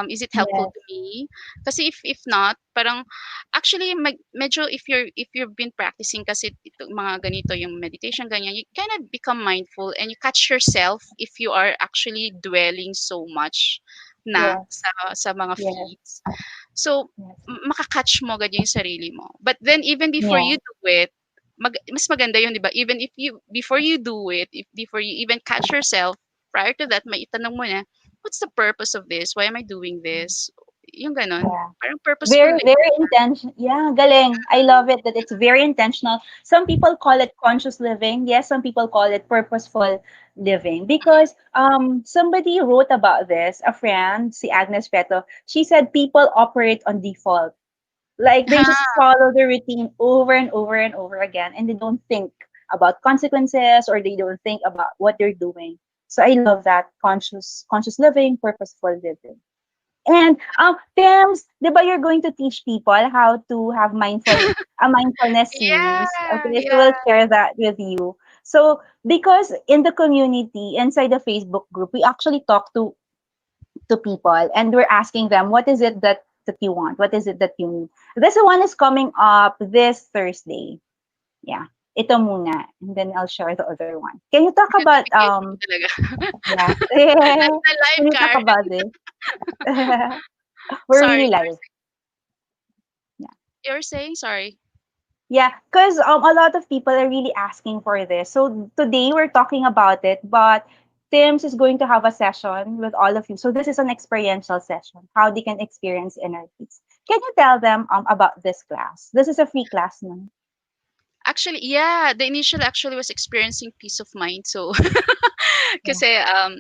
Is it helpful Yes. to me? Kasi if not, parang actually medyo if you've been practicing kasi ito, mga ganito yung meditation ganyan, you kind of become mindful and you catch yourself if you are actually dwelling so much na Yes. sa mga Yes. feeds. So Yes. makakatch mo agad yung sarili mo. But then even before Yeah. you do it, mas maganda yun, 'di ba? Even if you before you do it, if before you even catch yourself, prior to that, may itanong mo na, what's the purpose of this? Why am I doing this? Yung ganon. Yeah. Parang purposeful Very, living. very intentional. Yeah, galing. I love it that it's very intentional. Some people call it conscious living. Yes, some people call it purposeful living because somebody wrote about this, a friend, si Agnes Peto. She said people operate on default. Like they just follow the routine over and over and over again and they don't think about consequences or they don't think about what they're doing. So I love that conscious living, purposeful living. And Tems, 'di ba you're going to teach people how to have a mindfulness Yeah, series. Okay, so yeah. we'll share that with you. So because in the community inside the Facebook group, we actually talk to people and we're asking them what is it that you want? What is it that you need? This one is coming up this Thursday. Yeah. Ito muna. And then I'll share the other one. Can you talk about Notification ko talaga. yeah. Live na Can live, you talk Karen. about this? We're Sorry, really live. Yeah. you're saying sorry. Yeah, because a lot of people are really asking for this. So today we're talking about it, but Tim's is going to have a session with all of you. So this is an experiential session, how they can experience inner peace. Can you tell them about this class? This is a free class, no? Actually, yeah, the initial actually was experiencing peace of mind. So, Yeah. kasi,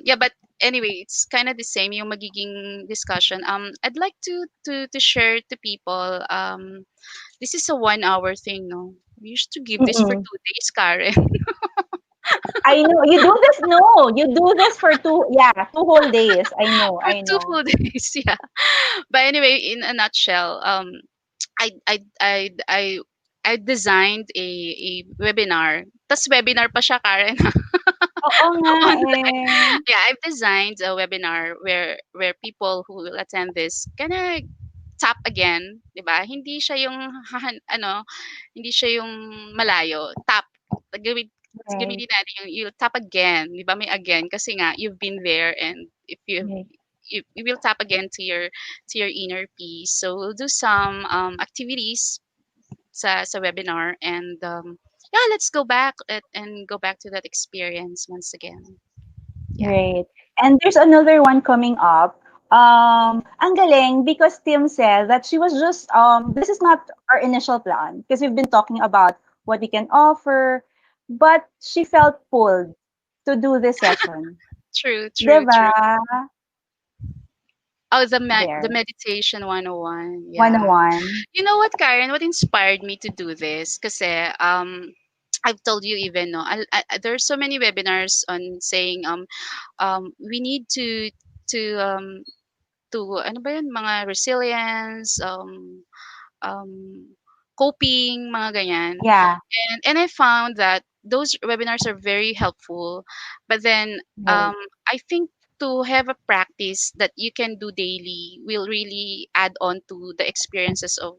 yeah, but anyway, it's kind of the same yung magiging discussion. I'd like to share to people. This is a 1 hour thing, no? We used to give this for Mm-mm. 2 days, Karen. I know you do this. No, you do this for yeah, 2 whole days. I know. For I two know. full days, yeah. But anyway, in a nutshell, I I I I I designed a webinar. Tas webinar pa siya, Karen. Oo nga Online. eh. Yeah, I've designed a webinar where people who will attend this gonna tap again, 'di ba? Hindi siya yung hindi siya yung malayo. Tap. Gawin Right. Gamitin natin yung you tap again, 'di ba? May again kasi nga you've been there and if Right. you will tap again to your inner peace. So we'll do some activities sa webinar and yeah, let's go back and go back to that experience once again. Yeah. Right. And there's another one coming up. Ang galing because Tim said that she was just this is not our initial plan because we've been talking about what we can offer, but she felt pulled to do this session. True, true, 'Di true. ba? Oh, the There. meditation 101. Yeah. 101. You know what, Karen? What inspired me to do this? Kasi I've told you even no. There's so many webinars on saying we need to ano ba yun, mga resilience, um coping, mga ganyan. Yeah. And I found that those webinars are very helpful. But then Right. I think to have a practice that you can do daily will really add on to the experiences of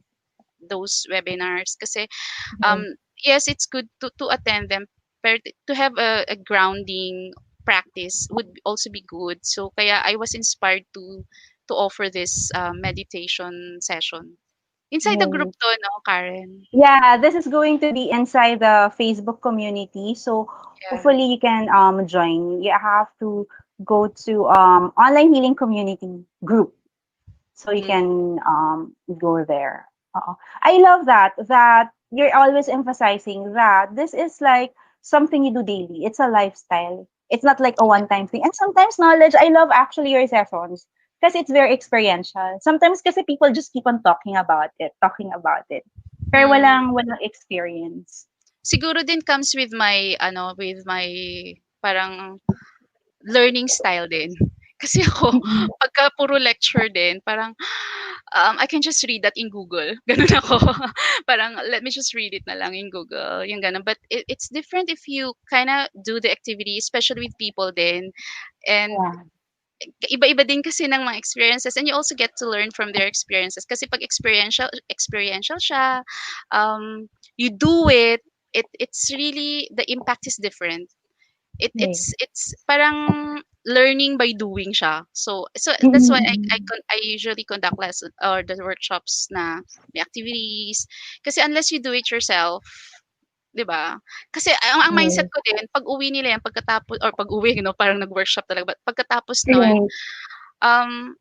those webinars. Kasi Mhm. yes, it's good to attend them, but to have a grounding practice would also be good. So kaya I was inspired to offer this meditation session inside the group Right. to, no, Karen? Yeah, this is going to be inside the Facebook community. So Yeah. hopefully you can join. You have to go to online healing community group so you Mm, can go there. I love that you're always emphasizing that this is like something you do daily. It's a lifestyle. It's not like a one-time thing. And sometimes knowledge, I love actually your sessions because it's very experiential. Sometimes kasi people just keep on talking about it. Pero mm. walang experience. Siguro din comes with my ano, with my parang learning style din. Kasi ako, Mm-mm. pagka puro lecture din, parang I can just read that in Google. Ganun ako. Parang let me just read it na lang in Google. Yung ganun. But it's different if you kind of do the activity, especially with people din. And Yeah. iba-iba din kasi ng mga experiences, and you also get to learn from their experiences. Kasi pag experiential siya, you do it, it's really, the impact is different. Right. It's parang learning by doing siya. So that's why Mm-mm. I usually conduct lesson or the workshops na may activities. Kasi unless you do it yourself, 'di ba? Kasi ang mindset Right. ko din, pag-uwi nila yan, pagkatapos or pag-uwi 'no, parang nag-workshop talaga, but pagkatapos nun, Right. um,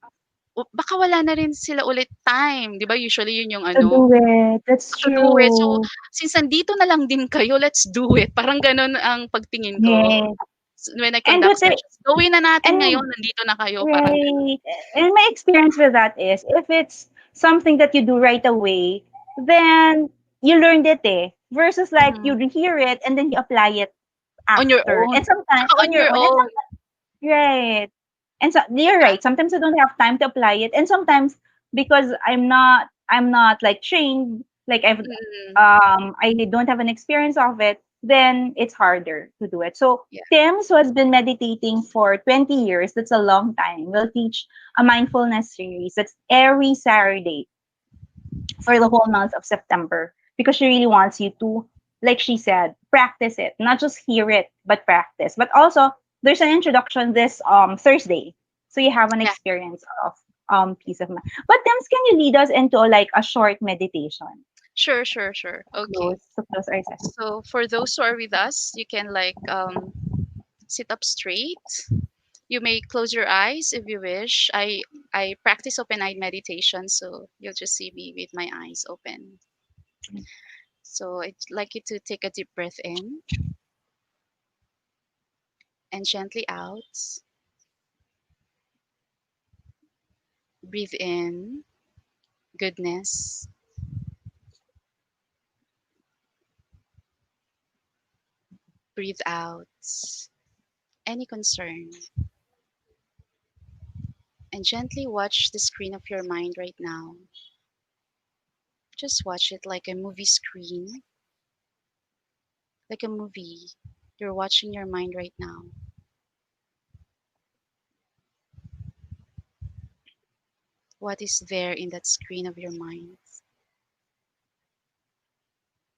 baka wala na rin sila ulit time, 'di ba usually yun yung To ano, do it. That's to do it. So, true. since nandito na lang din kayo, let's do it. Parang gano'n ang pagtingin ko Yes. when I And conduct what the sessions. Gawin na natin ngayon, and nandito na kayo, parang gano'n. right. And my experience with that is if it's something that you do right away, then you learned it versus like you Mhm. hear it and then you apply it On your after. own. And sometimes Tsaka on on your your own. And own. right. And so you're Yeah. right. Sometimes I don't have time to apply it. And sometimes because I'm not like trained, like Mm. I don't have an experience of it, then it's harder to do it. So Yeah. Tims, who has been meditating for 20 years, that's a long time, will teach a mindfulness series that's every Saturday for the whole month of September because she really wants you to, like she said, practice it, not just hear it, but practice. But also, there's an introduction this Thursday, so you have an Yeah. experience of peace of mind. But Tims, can you lead us into like a short meditation Sure, sure, sure. Okay. to close our session? So for those who are with us, you can like sit up straight. You may close your eyes if you wish. I practice open-eyed meditation, so you'll just see me with my eyes open. So I'd like you to take a deep breath in and gently out. Breathe in goodness. Breathe out any concern. And gently watch the screen of your mind right now. Just watch it like a movie screen, like a movie. You're watching your mind right now. What is there in that screen of your mind?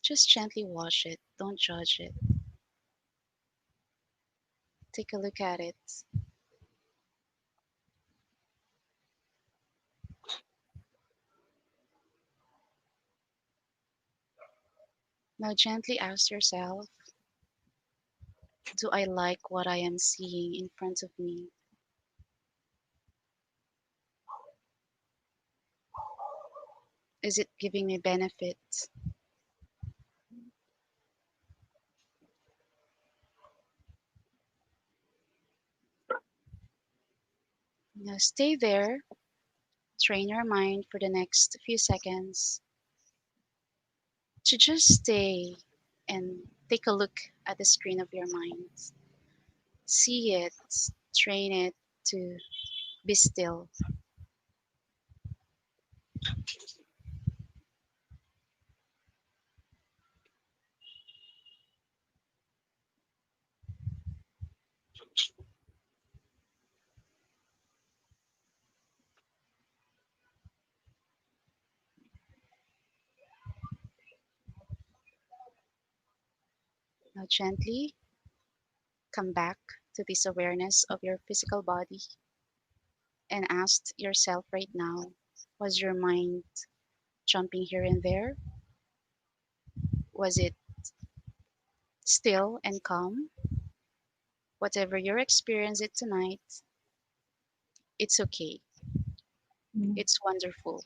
Just gently watch it. Don't judge it. Take a look at it. Now gently ask yourself, do I like what I am seeing in front of me? Is it giving me benefit? Now stay there. Train your mind for the next few seconds to just stay and take a look at the screen of your mind. See it, train it to be still. Now, gently come back to this awareness of your physical body and ask yourself right now, was your mind jumping here and there? Was it still and calm? Whatever your experience it tonight, it's okay. Mm. It's wonderful.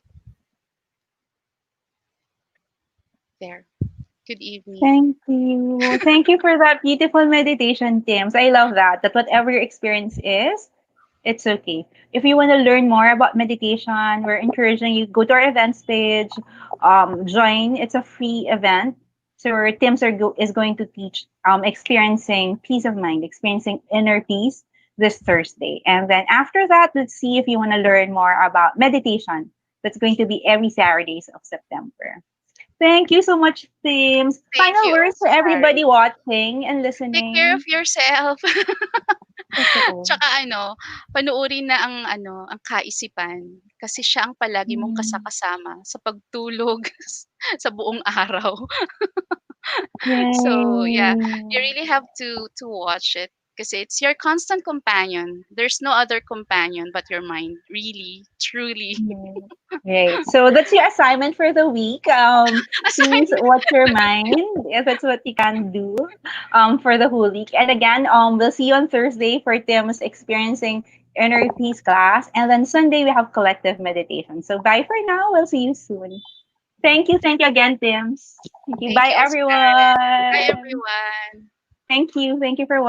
There. Good evening. Thank you. Thank you for that beautiful meditation, Tims. I love that. That whatever your experience is, it's okay. If you want to learn more about meditation, we're encouraging you go to our events page, join. It's a free event. So is going to teach experiencing peace of mind, experiencing inner peace this Thursday. And then after that, let's see if you want to learn more about meditation. That's going to be every Saturdays of September. Thank you so much, Tims. Thank Final you words for also, everybody Karen. watching and Take care of listening. yourself. Totoo. Tsaka ano, panoorin na ang kaisipan kasi siya ang palagi mong Mm. kasakasama sa pagtulog sa buong araw. So, yeah, you Yay. really have to watch it kasi it's your constant companion. There's no other companion but your mind, really, truly. Mm. Great. So that's your assignment for the week. Please Assignment. watch your mind if that's what you can do for the whole week. And again, we'll see you on Thursday for Tim's experiencing inner peace class. And then Sunday we have collective meditation. So bye for now. We'll see you soon. Thank you. Thank you again, Tim's. Thank you. Thank Bye you also, Karen. Bye, everyone. everyone. Thank you. Thank you for watching.